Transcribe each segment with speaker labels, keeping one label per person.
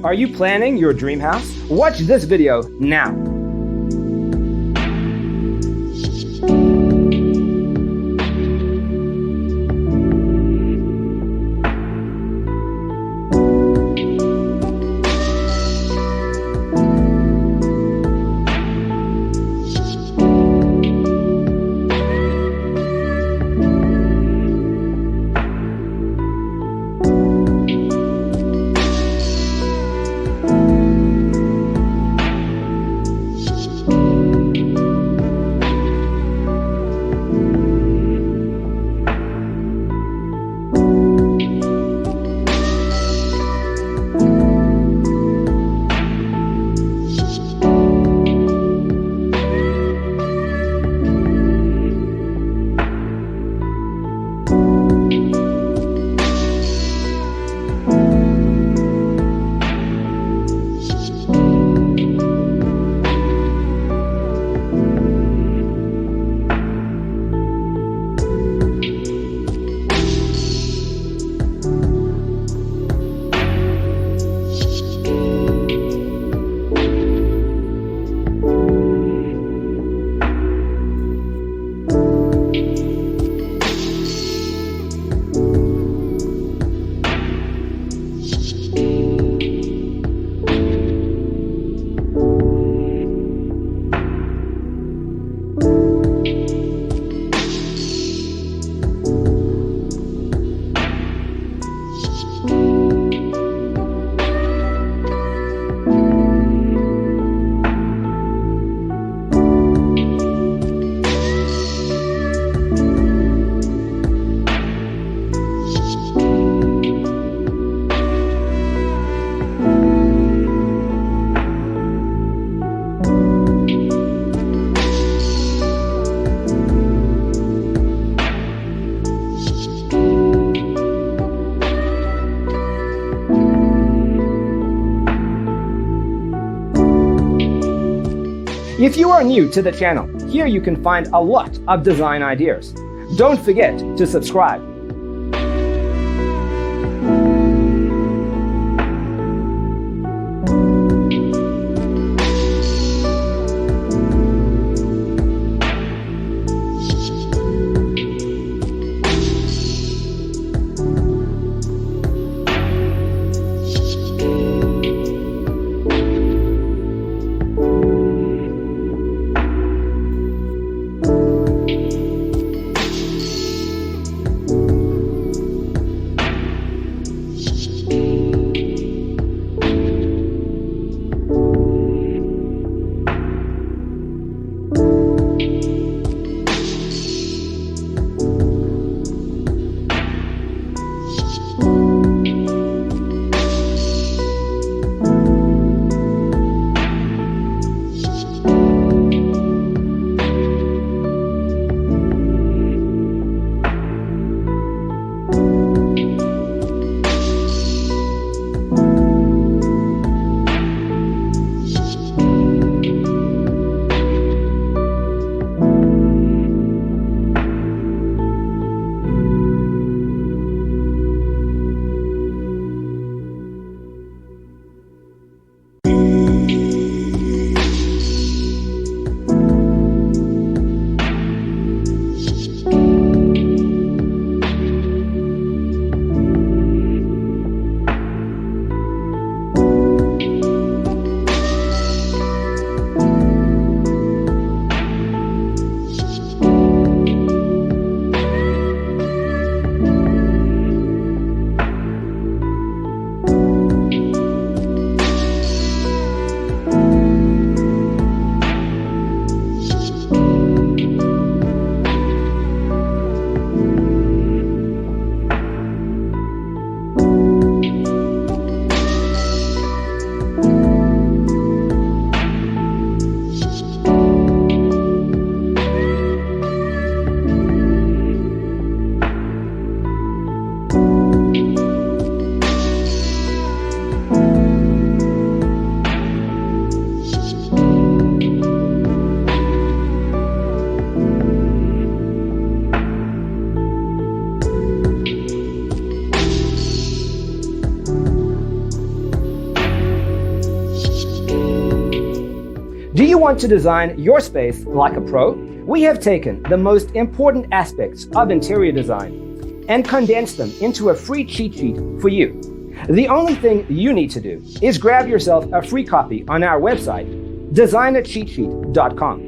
Speaker 1: Are you planning your dream house? Watch this video now. If you are new to the channel, here you can find a lot of design ideas. Don't forget to subscribe. Do you want to design your space like a pro? We have taken the most important aspects of interior design and condensed them into a free cheat sheet for you. The only thing you need to do is grab yourself a free copy on our website, designercheatsheet.com.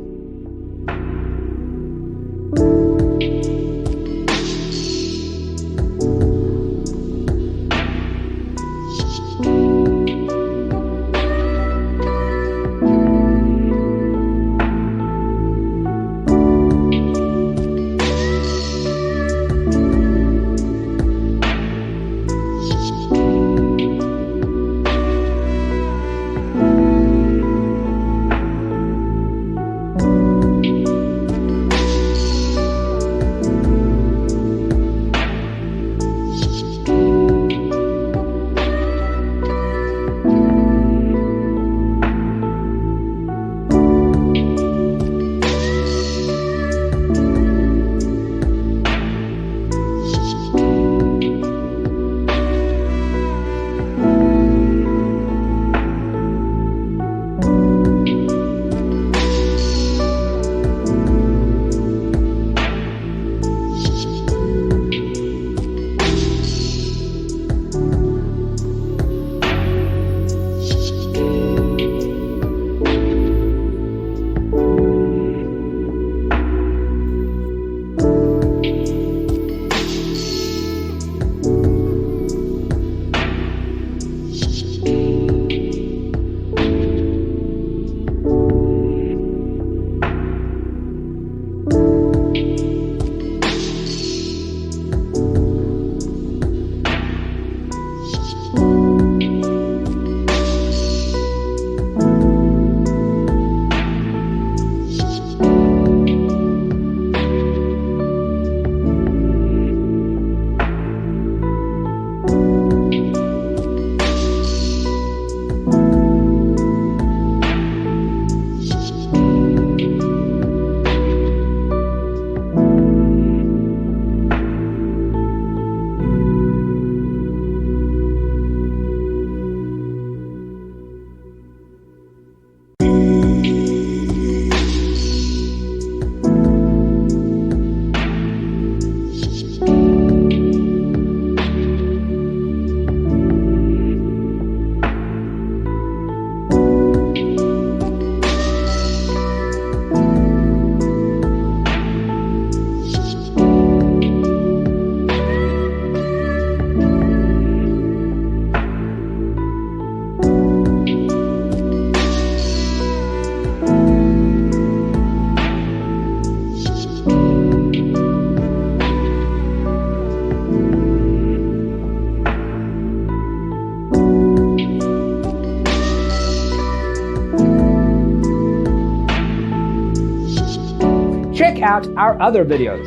Speaker 1: Check out our other videos.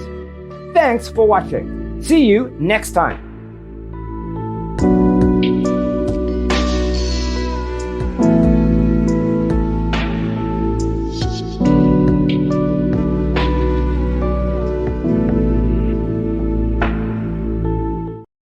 Speaker 1: Thanks for watching. See you next time.